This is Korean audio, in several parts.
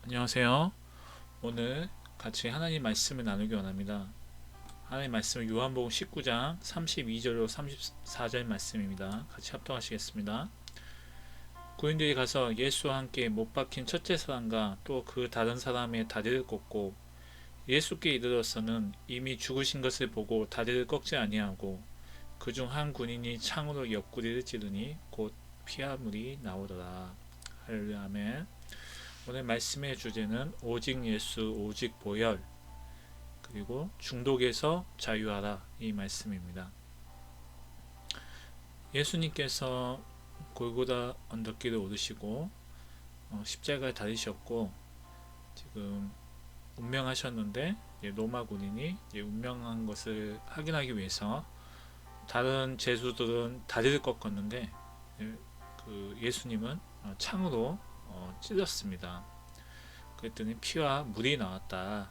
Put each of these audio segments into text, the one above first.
안녕하세요. 오늘 같이 하나님 말씀을 나누기 원합니다. 하나님 말씀은 요한복음 19장 32절로 34절 말씀입니다. 같이 합독하시겠습니다. 구인들이 가서 예수와 함께 못 박힌 첫째 사람과 또 그 다른 사람의 다리를 꺾고 예수께 이르러서는 이미 죽으신 것을 보고 다리를 꺾지 아니하고 그중 한 군인이 창으로 옆구리를 찌르니 곧 피아물이 나오더라. 할렐루야 아멘. 오늘 말씀의 주제는 오직 예수, 오직 보혈, 그리고 중독에서 자유하라 이 말씀입니다. 예수님께서 골고다 언덕길을 오르시고 십자가에 달리셨고 지금 운명하셨는데 로마 군인이 운명한 것을 확인하기 위해서 다른 죄수들은 다리를 꺾었는데 그 예수님은 창으로 찔렀습니다. 그랬더니 피와 물이 나왔다.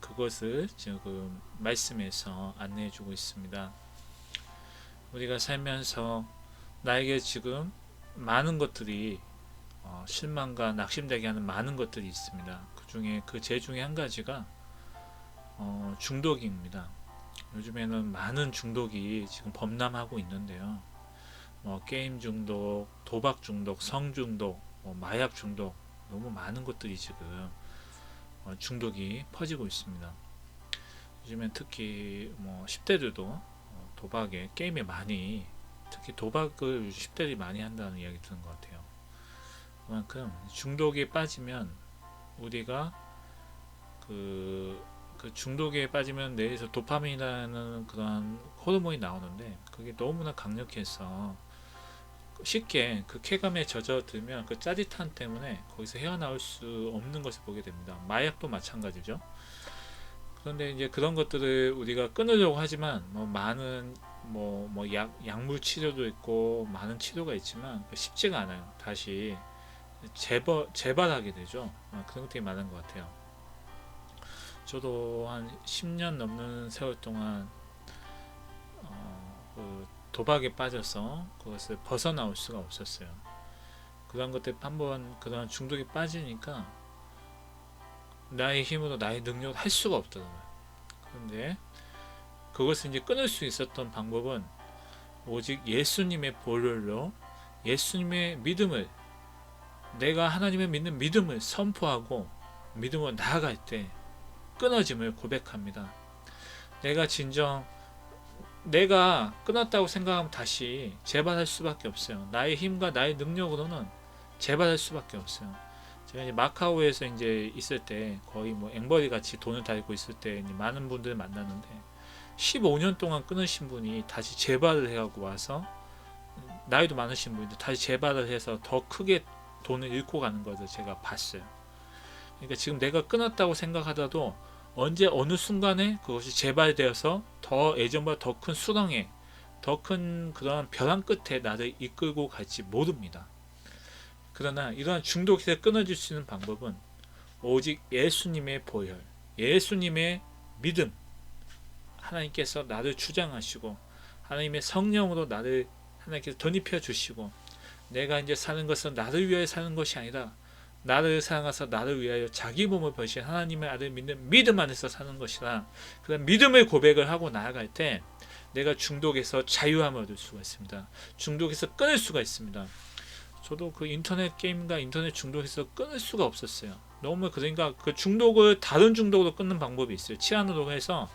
그것을 지금 말씀에서 안내해주고 있습니다. 우리가 살면서 나에게 지금 많은 것들이 실망과 낙심되게 하는 많은 것들이 있습니다. 그 죄 중에 한 가지가 중독입니다. 요즘에는 많은 중독이 지금 범람하고 있는데요. 게임 중독, 도박 중독, 성 중독, 마약 중독, 너무 많은 것들이 지금 중독이 퍼지고 있습니다. 요즘엔 특히 10대들도 도박에, 게임에 많이, 특히 도박을 10대들이 많이 한다는 이야기 듣는 것 같아요. 그만큼 중독에 빠지면 우리가 그 중독에 빠지면 뇌에서 도파민이라는 그런 호르몬이 나오는데 그게 너무나 강력해서 쉽게 그 쾌감에 젖어들면 그 짜릿함 때문에 거기서 헤어나올 수 없는 것을 보게 됩니다. 마약도 마찬가지죠. 그런데 이제 그런 것들을 우리가 끊으려고 하지만 많은 약물 치료도 있고 많은 치료가 있지만 쉽지가 않아요. 다시 재발하게 되죠. 그런 것들이 많은 것 같아요. 저도 한 10년 넘는 세월 동안 그 도박에 빠져서 그것을 벗어나올 수가 없었어요. 그런 것들 한번 그런 중독에 빠지니까 나의 힘으로 나의 능력으로 할 수가 없더라고요. 그런데 그것을 이제 끊을 수 있었던 방법은 오직 예수님의 보혈로 예수님의 믿음을, 내가 하나님을 믿는 믿음을 선포하고 믿음으로 나아갈 때 끊어짐을 고백합니다. 내가 끊었다고 생각하면 다시 재발할 수밖에 없어요. 나의 힘과 나의 능력으로는 재발할 수밖에 없어요. 제가 이제 마카오에서 이제 있을 때 거의 앵벌이 같이 돈을 달고 있을 때 많은 분들을 만났는데 15년 동안 끊으신 분이 다시 재발을 해가고 와서 나이도 많으신 분인데 다시 재발을 해서 더 크게 돈을 잃고 가는 것을 제가 봤어요. 그러니까 지금 내가 끊었다고 생각하다도 언제 어느 순간에 그것이 재발되어서 더 예전보다 더 큰 수렁에, 더 큰 그런 벼랑 끝에 나를 이끌고 갈지 모릅니다. 그러나 이러한 중독에서 끊어질 수 있는 방법은 오직 예수님의 보혈, 예수님의 믿음, 하나님께서 나를 주장하시고 하나님의 성령으로 나를 하나님께서 덧입혀 주시고 내가 이제 사는 것은 나를 위하여 사는 것이 아니라 나를 사랑하사 나를 위하여 자기 몸을 버리신 하나님의 아들 믿는 믿음 안에서 사는 것이라, 그런 믿음의 고백을 하고 나아갈 때 내가 중독에서 자유함을 얻을 수가 있습니다. 중독에서 끊을 수가 있습니다. 저도 그 인터넷 게임과 인터넷 중독에서 끊을 수가 없었어요. 너무 그러니까 그 중독을 다른 중독으로 끊는 방법이 있어요. 치안으로 해서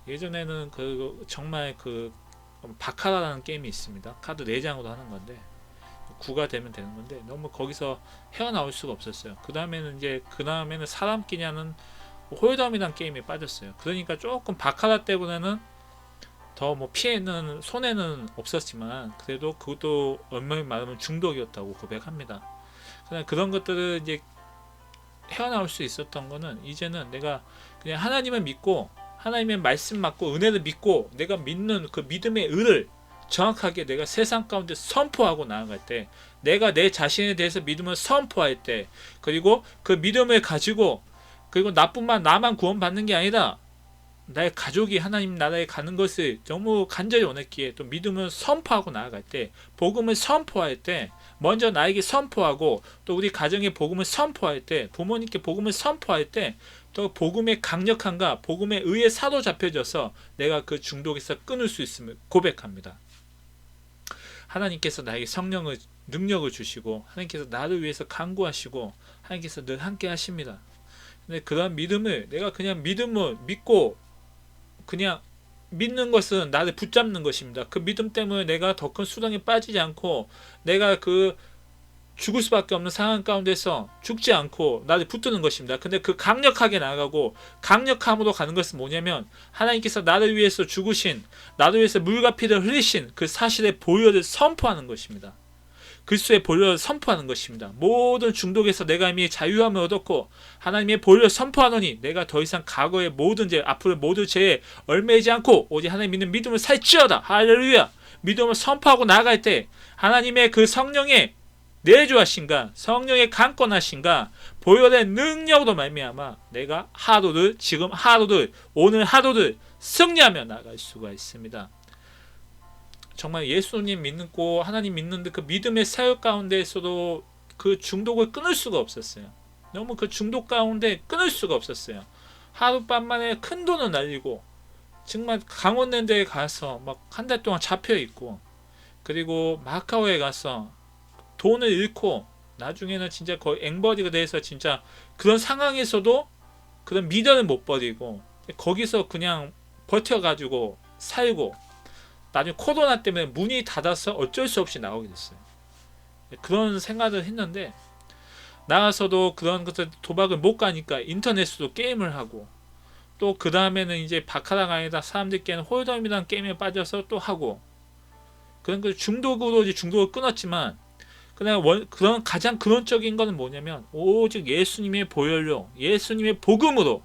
예전에는 그 정말 그 바카라라는 게임이 있습니다. 카드 4장으로 하는 건데 9가 되면 되는 건데 너무 거기서 헤어나올 수가 없었어요. 그 다음에는 사람 끼냐는 홀덤이란 게임에 빠졌어요. 그러니까 조금 바카라 때보다는 더 피해는 손해는 없었지만 그래도 그것도 얼마나 말하면 중독이었다고 고백합니다. 그런 것들을 이제 헤어나올 수 있었던 거는 이제는 내가 그냥 하나님을 믿고 하나님의 말씀 맞고 은혜를 믿고 내가 믿는 그 믿음의 의를 정확하게 내가 세상 가운데 선포하고 나아갈 때, 내가 내 자신에 대해서 믿음을 선포할 때, 그리고 그 믿음을 가지고 그리고 나만 구원받는 게 아니라 나의 가족이 하나님 나라에 가는 것을 너무 간절히 원했기에 또 믿음을 선포하고 나아갈 때, 복음을 선포할 때 먼저 나에게 선포하고 또 우리 가정에 복음을 선포할 때, 부모님께 복음을 선포할 때 또 복음의 강력함과 복음의 의에 사로잡혀져서 내가 그 중독에서 끊을 수 있음을 고백합니다. 하나님께서 나에게 성령의 능력을 주시고 하나님께서 나를 위해서 간구하시고 하나님께서 늘 함께 하십니다. 근데 그런 믿음을 내가 그냥 믿음을 믿고 그냥 믿는 것은 나를 붙잡는 것입니다. 그 믿음 때문에 내가 더 큰 수렁에 빠지지 않고 내가 그 죽을 수밖에 없는 상황 가운데서 죽지 않고 나를 붙드는 것입니다. 근데 그 강력하게 나가고 강력함으로 가는 것은 뭐냐면 하나님께서 나를 위해서 죽으신, 나를 위해서 물과 피를 흘리신 그 사실의 보혈을 선포하는 것입니다. 그리스도의 보혈을 선포하는 것입니다. 모든 중독에서 내가 이미 자유함을 얻었고 하나님의 보혈을 선포하노니 내가 더 이상 과거의 모든 죄, 앞으로 모든 죄에 얽매이지 않고 오직 하나님 믿는 믿음을 살찌어다. 할렐루야. 믿음을 선포하고 나아갈 때 하나님의 그 성령의 내주하신가, 성령의 강권하신가, 보혈의 능력으로 말미암아 내가 하루를, 지금 하루를, 오늘 하루를 승리하며 나갈 수가 있습니다. 정말 예수님 믿고 하나님 믿는데 그 믿음의 사역 가운데에서도 그 중독을 끊을 수가 없었어요. 너무 그 중독 가운데 끊을 수가 없었어요. 하룻밤 만에 큰 돈을 날리고 정말 강원랜드에 가서 막 한 달 동안 잡혀 있고, 그리고 마카오에 가서 돈을 잃고 나중에는 진짜 거의 앵벌이가 돼서 진짜 그런 상황에서도 그런 미련을 못 버리고 거기서 그냥 버텨가지고 살고 나중에 코로나 때문에 문이 닫아서 어쩔 수 없이 나오게 됐어요. 그런 생각을 했는데 나가서도 그런 것들 도박을 못 가니까 인터넷으로 게임을 하고 또 그 다음에는 이제 바카라가 아니라 사람들께는 홀덤이라는 게임에 빠져서 또 하고 그런 그 중독으로 이제 중독을 끊었지만 그런 가장 근원적인 것은 뭐냐면 오직 예수님의 보혈로 예수님의 복음으로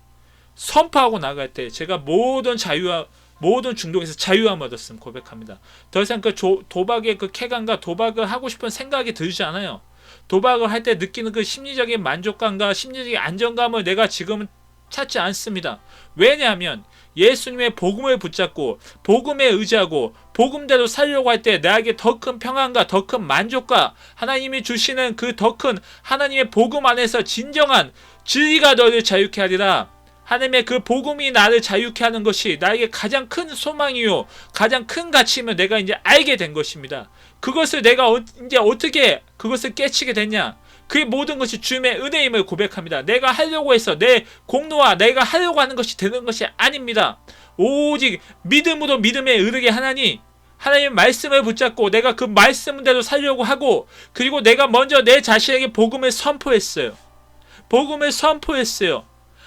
선포하고 나갈 때 제가 모든 자유와 모든 중독에서 자유함을 얻었음 고백합니다. 더 이상 그 도박의 그 쾌감과 도박을 하고 싶은 생각이 들지 않아요. 도박을 할 때 느끼는 그 심리적인 만족감과 심리적인 안정감을 내가 지금은 찾지 않습니다. 왜냐하면 예수님의 복음을 붙잡고 복음에 의지하고 복음대로 살려고 할 때 나에게 더 큰 평안과 더 큰 만족과 하나님이 주시는 그 더 큰 하나님의 복음 안에서 진정한 진리가 너를 자유케 하리라. 하나님의 그 복음이 나를 자유케 하는 것이 나에게 가장 큰 소망이요 가장 큰 가치임을 내가 이제 알게 된 것입니다. 그것을 내가 이제 어떻게 그것을 깨치게 됐냐? 그 모든 것이 주님의 은혜임을 고백합니다. 내가 하려고 해서 내 공로와 내가 하려고 하는 것이 되는 것이 아닙니다. 오직 믿음으로 믿음에 이르게 하나니 하나님의 말씀을 붙잡고 내가 그 말씀대로 살려고 하고 그리고 내가 먼저 내 자신에게 복음을 선포했어요. 복음을 선포했어요.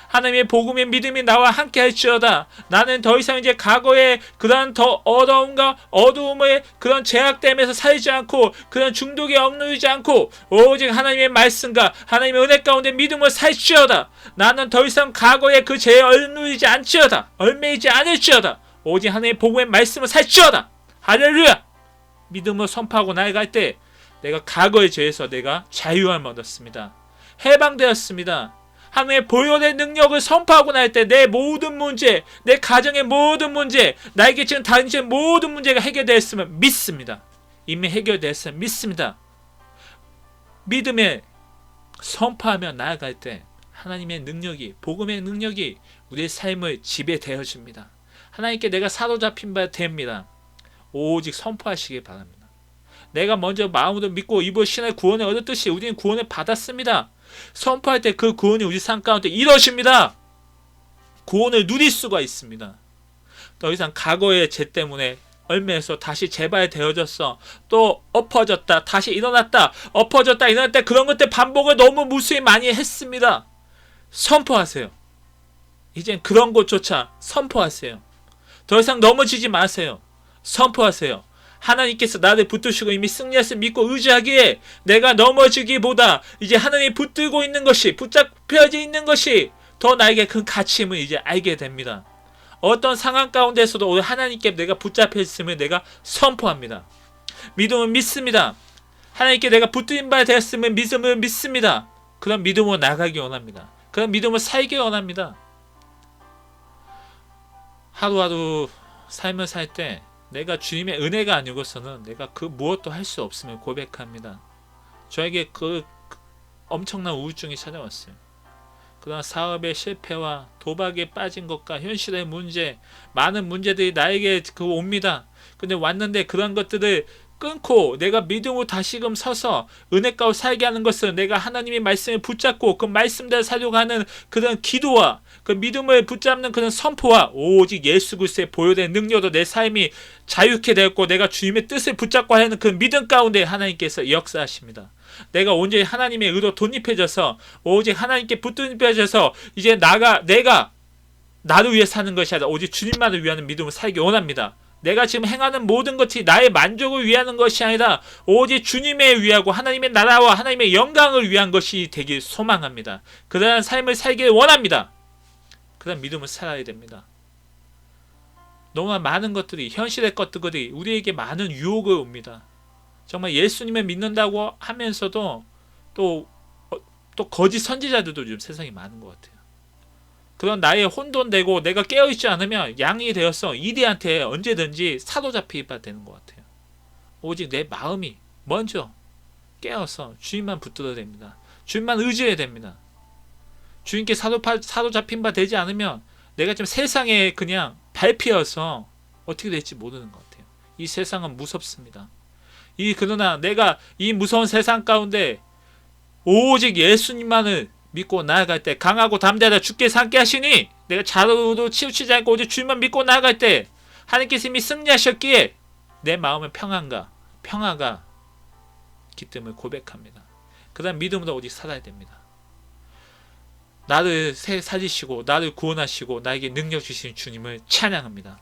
하나님의 복음의 믿음이 나와 함께 할지어다. 나는 더 이상 이제 과거의 그런 더 어려움과 어두움의 그런 제약됨에서 살지 않고 그런 중독에 억누르지 않고 오직 하나님의 말씀과 하나님의 은혜 가운데 믿음을 살지어다. 나는 더 이상 과거의 그 죄에 억누르지 않지어다. 얽매이지 않을지어다. 오직 하나님의 복음의 말씀을 살지어다. 할렐루야. 믿음을 선포하고 나아갈 때 내가 과거의 죄에서 내가 자유함을 얻었습니다. 해방되었습니다. 하나님의 보혈의 능력을 선포하고 날 때 내 모든 문제, 내 가정의 모든 문제, 나에게 지금 당신의 모든 문제가 해결되었음을 믿습니다. 이미 해결되었음을 믿습니다. 믿음에 선포하며 나아갈 때 하나님의 능력이, 복음의 능력이 우리의 삶을 지배되어집니다. 하나님께 내가 사로잡힌 바 됩니다. 오직 선포하시기 바랍니다. 내가 먼저 마음으로 믿고 입으로 신의 구원을 얻었듯이 우리는 구원을 받았습니다. 선포할 때 그 구원이 우리 삶 가운데 이루어집니다. 구원을 누릴 수가 있습니다. 더 이상 과거의 죄 때문에 얽매여서 다시 재발되어졌어. 또 엎어졌다. 다시 일어났다. 엎어졌다. 일어났다. 그런 것들 반복을 너무 무수히 많이 했습니다. 선포하세요. 이젠 그런 것조차 선포하세요. 더 이상 넘어지지 마세요. 선포하세요. 하나님께서 나를 붙드시고 이미 승리했을 믿고 의지하기에 내가 넘어지기보다 이제 하나님이 붙들고 있는 것이 붙잡혀져 있는 것이 더 나에게 큰 가치임을 이제 알게 됩니다. 어떤 상황 가운데서도 오늘 하나님께 내가 붙잡혀 있음을 내가 선포합니다. 믿음은 믿습니다. 하나님께 내가 붙들린 바 되었음을 믿음을 믿습니다. 그런 믿음으로 나가기 원합니다. 그런 믿음을 살기 원합니다. 하루하루 삶을 살 때 내가 주님의 은혜가 아니고서는 내가 그 무엇도 할 수 없음을 고백합니다. 저에게 그 엄청난 우울증이 찾아왔어요. 그러나 사업의 실패와 도박에 빠진 것과 현실의 문제, 많은 문제들이 나에게 옵니다. 근데 왔는데 그런 것들을 끊고 내가 믿음으로 다시금 서서 은혜 가운데 살게 하는 것은 내가 하나님의 말씀을 붙잡고 그 말씀대로 살려고 하는 그런 기도와 그 믿음을 붙잡는 그런 선포와 오직 예수 그리스도의 보혈의 능력으로 내 삶이 자유케 되었고 내가 주님의 뜻을 붙잡고 하는 그 믿음 가운데 하나님께서 역사하십니다. 내가 온전히 하나님의 의로 독립해져서 오직 하나님께 붙들려져서 이제 내가 나를 위해 사는 것이 아니라 오직 주님만을 위하는 믿음을 살기 원합니다. 내가 지금 행하는 모든 것이 나의 만족을 위하는 것이 아니라 오직 주님을 위하고 하나님의 나라와 하나님의 영광을 위한 것이 되길 소망합니다. 그러한 삶을 살길 원합니다. 그런 믿음을 살아야 됩니다. 너무나 많은 것들이 현실의 것들이 우리에게 많은 유혹을 옵니다. 정말 예수님을 믿는다고 하면서도 또 거짓 선지자들도 요즘 세상에 많은 것 같아요. 그런 나의 혼돈되고 내가 깨어있지 않으면 양이 되어서 이들한테 언제든지 사로잡히게 되는 것 같아요. 오직 내 마음이 먼저 깨어서 주님만 붙들어야 됩니다. 주님만 의지해야 됩니다. 주님께 사로잡힌 바 되지 않으면 내가 지금 세상에 그냥 밟히어서 어떻게 될지 모르는 것 같아요. 이 세상은 무섭습니다. 그러나 내가 이 무서운 세상 가운데 오직 예수님만을 믿고 나아갈 때 강하고 담대하다 주께서 함께 하시니 내가 자로도 치우치지 않고 오직 주님만 믿고 나아갈 때 하나님께서 이미 승리하셨기에 내 마음의 평화가 기쁨을 고백합니다. 그다음 믿음으로 오직 살아야 됩니다. 나를 살리시고 나를 구원하시고 나에게 능력 주신 주님을 찬양합니다.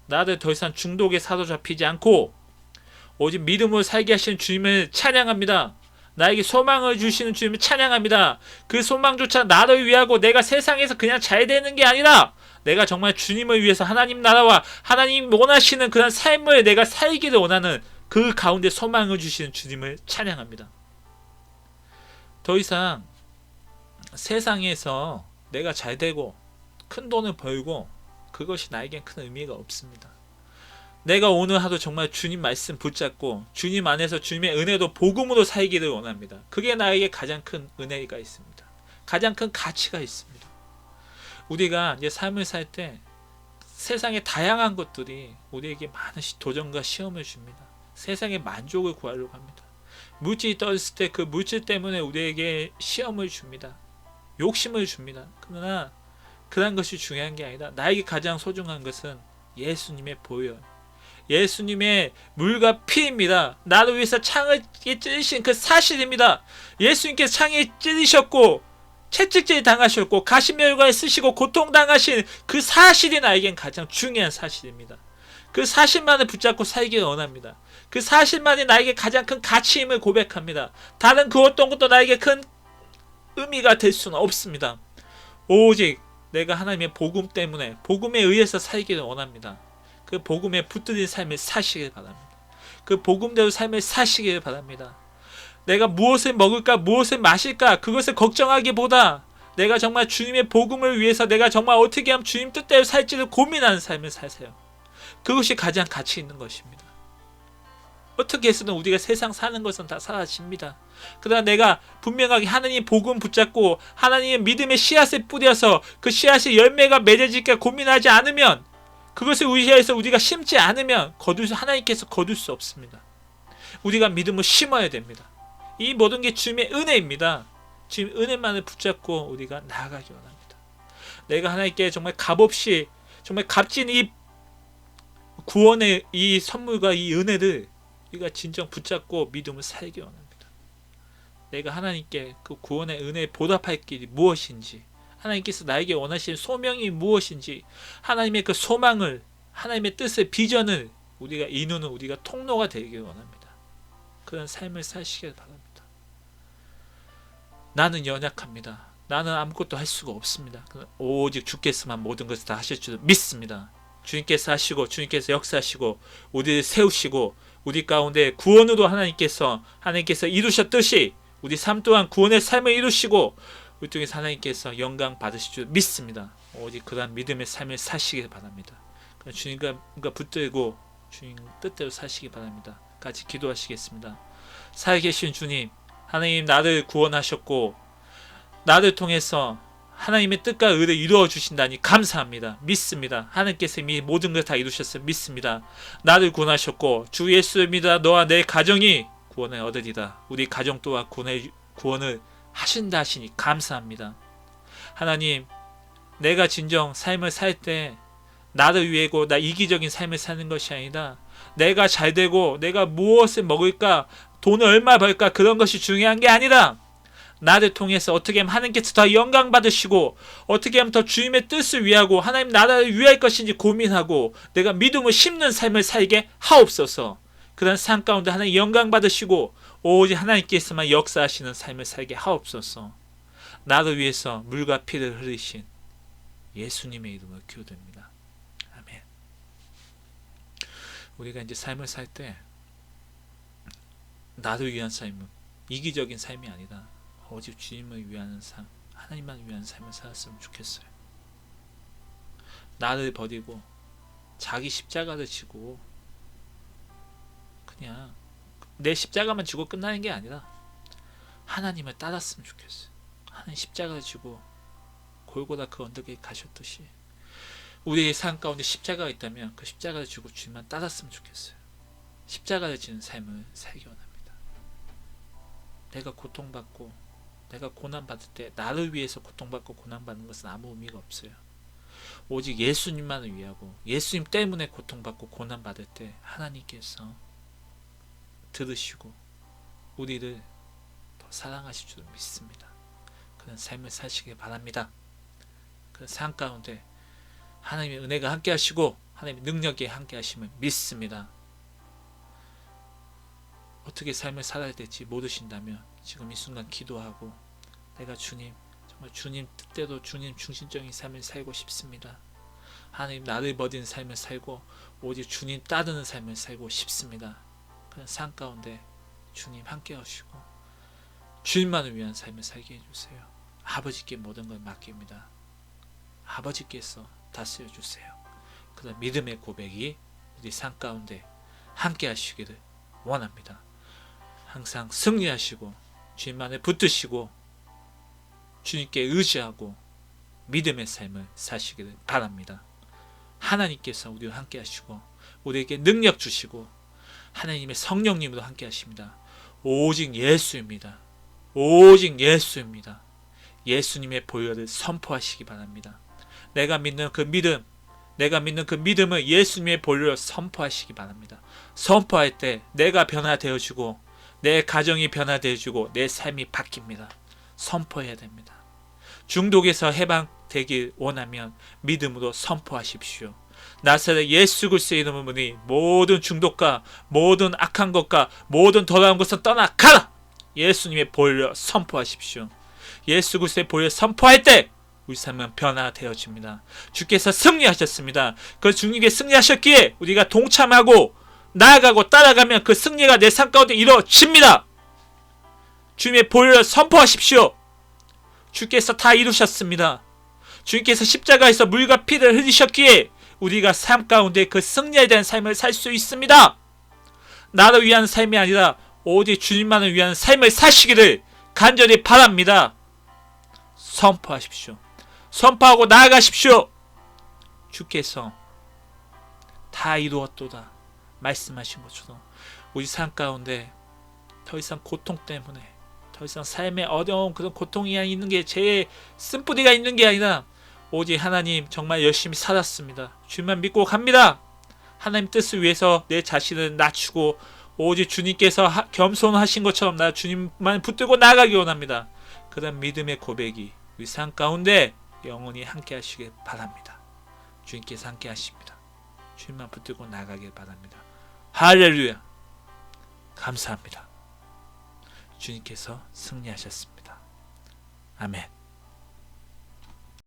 나를 더 이상 중독에 사로잡히지 않고 오직 믿음으로 살게 하시는 주님을 찬양합니다. 나에게 소망을 주시는 주님을 찬양합니다. 그 소망조차 나를 위하고 내가 세상에서 그냥 잘 되는 게 아니라 내가 정말 주님을 위해서 하나님 나라와 하나님 원하시는 그런 삶을 내가 살기를 원하는 그 가운데 소망을 주시는 주님을 찬양합니다. 더 이상 세상에서 내가 잘 되고 큰 돈을 벌고 그것이 나에겐 큰 의미가 없습니다. 내가 오늘 하루 정말 주님 말씀 붙잡고 주님 안에서 주님의 은혜도 복음으로 살기를 원합니다. 그게 나에게 가장 큰 은혜가 있습니다. 가장 큰 가치가 있습니다. 우리가 이제 삶을 살 때 세상의 다양한 것들이 우리에게 많은 도전과 시험을 줍니다. 세상의 만족을 구하려고 합니다. 물질이 떨어졌을 때 그 물질 때문에 우리에게 시험을 줍니다. 욕심을 줍니다. 그러나 그런 것이 중요한 게 아니라 나에게 가장 소중한 것은 예수님의 보혈, 예수님의 물과 피입니다. 나를 위해서 창을 찌르신 그 사실입니다. 예수님께서 창에 찌르셨고 채찍질 당하셨고 가시면류관에 쓰시고 고통당하신 그 사실이 나에겐 가장 중요한 사실입니다. 그 사실만을 붙잡고 살기를 원합니다. 그 사실만이 나에게 가장 큰 가치임을 고백합니다. 다른 그 어떤 것도 나에게 큰 의미가 될 수는 없습니다. 오직 내가 하나님의 복음 때문에 복음에 의해서 살기를 원합니다. 그 복음에 붙들린 삶을 사시길 바랍니다. 그 복음대로 삶을 사시길 바랍니다. 내가 무엇을 먹을까 무엇을 마실까 그것을 걱정하기보다 내가 정말 주님의 복음을 위해서 내가 정말 어떻게 하면 주님 뜻대로 살지를 고민하는 삶을 사세요. 그것이 가장 가치 있는 것입니다. 어떻게 해서든 우리가 세상 사는 것은 다 사라집니다. 그러나 내가 분명하게 하나님 복음 붙잡고 하나님의 믿음의 씨앗을 뿌려서 그 씨앗이 열매가 맺어질까 고민하지 않으면 그것을 의지해서 우리가 심지 않으면 하나님께서 거둘 수 없습니다. 우리가 믿음을 심어야 됩니다. 이 모든 게 주님의 은혜입니다. 주님 은혜만을 붙잡고 우리가 나아가기 원합니다. 내가 하나님께 정말 값없이 정말 값진 이 구원의 이 선물과 이 은혜를 우리가 진정 붙잡고 믿음을 살기 원합니다. 내가 하나님께 그 구원의 은혜에 보답할 길이 무엇인지 하나님께서 나에게 원하시는 소명이 무엇인지 하나님의 그 소망을 하나님의 뜻을 비전을 우리가 이루는 우리가 통로가 되기를 원합니다. 그런 삶을 사시길 바랍니다. 나는 연약합니다. 나는 아무것도 할 수가 없습니다. 오직 주께서만 모든 것을 다 하실 줄 믿습니다. 주님께서 하시고 주님께서 역사하시고 우리를 세우시고 우리 가운데 구원으로 하나님께서 이루셨듯이 우리 삶 또한 구원의 삶을 이루시고 우리 통해서 하나님께서 영광 받으실 줄 믿습니다. 오직 그러한 믿음의 삶을 사시길 바랍니다. 주님과 붙들고 주님 뜻대로 사시기 바랍니다. 같이 기도하시겠습니다. 살아계신 주님, 하나님 나를 구원하셨고 나를 통해서 하나님의 뜻과 의를 이루어 주신다니 감사합니다. 믿습니다. 하나님께서 이미 모든 걸 다 이루셨어요. 믿습니다. 나를 구원하셨고 주 예수를 믿어 너와 내 가정이 구원을 얻으리라. 우리 가정 또한 구원을 하신다 하시니 감사합니다. 하나님, 내가 진정 삶을 살 때 나를 위해고 나 이기적인 삶을 사는 것이 아니라 내가 잘 되고 내가 무엇을 먹을까 돈을 얼마 벌까 그런 것이 중요한 게 아니라 나를 통해서 어떻게 하면 하나님께서 더 영광 받으시고 어떻게 하면 더 주님의 뜻을 위하고 하나님 나라를 위할 것인지 고민하고 내가 믿음을 심는 삶을 살게 하옵소서. 그런 삶 가운데 하나님 영광 받으시고 오직 하나님께서만 역사하시는 삶을 살게 하옵소서. 나를 위해서 물과 피를 흘리신 예수님의 이름으로 기도드립니다. 아멘. 우리가 이제 삶을 살 때 나를 위한 삶은 이기적인 삶이 아니라 오직 주님을 위한 삶, 하나님만 위한 삶을 살았으면 좋겠어요. 나를 버리고 자기 십자가를 지고 그냥 내 십자가만 지고 끝나는 게 아니라 하나님을 따랐으면 좋겠어요. 하나님 십자가를 지고 골고다 그 언덕에 가셨듯이 우리의 삶 가운데 십자가가 있다면 그 십자가를 지고 주님만 따랐으면 좋겠어요. 십자가를 지는 삶을 살기 원합니다. 내가 고통받고 내가 고난받을 때 나를 위해서 고통받고 고난받는 것은 아무 의미가 없어요. 오직 예수님만을 위하고 예수님 때문에 고통받고 고난받을 때 하나님께서 들으시고 우리를 더 사랑하실 줄 믿습니다. 그런 삶을 사시길 바랍니다. 그런 삶 가운데 하나님의 은혜가 함께 하시고 하나님의 능력이 함께 하심을 믿습니다. 어떻게 삶을 살아야 될지 모르신다면 지금 이 순간 기도하고 내가 주님 정말 주님 뜻대로 주님 중심적인 삶을 살고 싶습니다. 하나님 나를 버린 삶을 살고 오직 주님 따르는 삶을 살고 싶습니다. 그런 삶 가운데 주님 함께 하시고 주님만을 위한 삶을 살게 해주세요. 아버지께 모든 걸 맡깁니다. 아버지께서 다스려 주세요. 그런 믿음의 고백이 우리 삶 가운데 함께 하시기를 원합니다. 항상 승리하시고 주님만을 붙드시고 주님께 의지하고 믿음의 삶을 사시기를 바랍니다. 하나님께서 우리와 함께 하시고 우리에게 능력 주시고 하나님의 성령님으로 함께 하십니다. 오직 예수입니다. 오직 예수입니다. 예수님의 보혈을 선포하시기 바랍니다. 내가 믿는 그 믿음을 예수님의 보혈로 선포하시기 바랍니다. 선포할 때 내가 변화되어지고 내 가정이 변화되어지고 내 삶이 바뀝니다. 선포해야 됩니다. 중독에서 해방되길 원하면 믿음으로 선포하십시오. 나사렛 예수 그리스도의 이름으로 모든 중독과 모든 악한 것과 모든 더러운 것을 떠나 가라! 예수님의 보혈로 선포하십시오. 예수 그리스도의 보혈을 선포할 때 우리 삶은 변화되어집니다. 주께서 승리하셨습니다. 그 주님께 승리하셨기에 우리가 동참하고 나아가고 따라가면 그 승리가 내 삶 가운데 이루어집니다. 주님의 보혈을 선포하십시오. 주께서 다 이루셨습니다. 주님께서 십자가에서 물과 피를 흘리셨기에 우리가 삶 가운데 그 승리에 대한 삶을 살 수 있습니다. 나를 위한 삶이 아니라 오직 주님만을 위한 삶을 사시기를 간절히 바랍니다. 선포하십시오. 선포하고 나아가십시오. 주께서 다 이루었도다 말씀하신 것처럼 우리 삶 가운데 더 이상 고통 때문에 더 이상 삶의 어려운 그런 고통이 있는 게 제 쓴뿌리가 있는 게 아니라 오직 하나님 정말 열심히 살았습니다. 주님만 믿고 갑니다. 하나님 뜻을 위해서 내 자신을 낮추고 오직 주님께서 겸손하신 것처럼 나 주님만 붙들고 나아가기 원합니다. 그런 믿음의 고백이 우리 삶 가운데 영원히 함께 하시길 바랍니다. 주님께서 함께 하십니다. 주님만 붙들고 나아가길 바랍니다. 할렐루야. 감사합니다. 주님께서 승리하셨습니다. 아멘.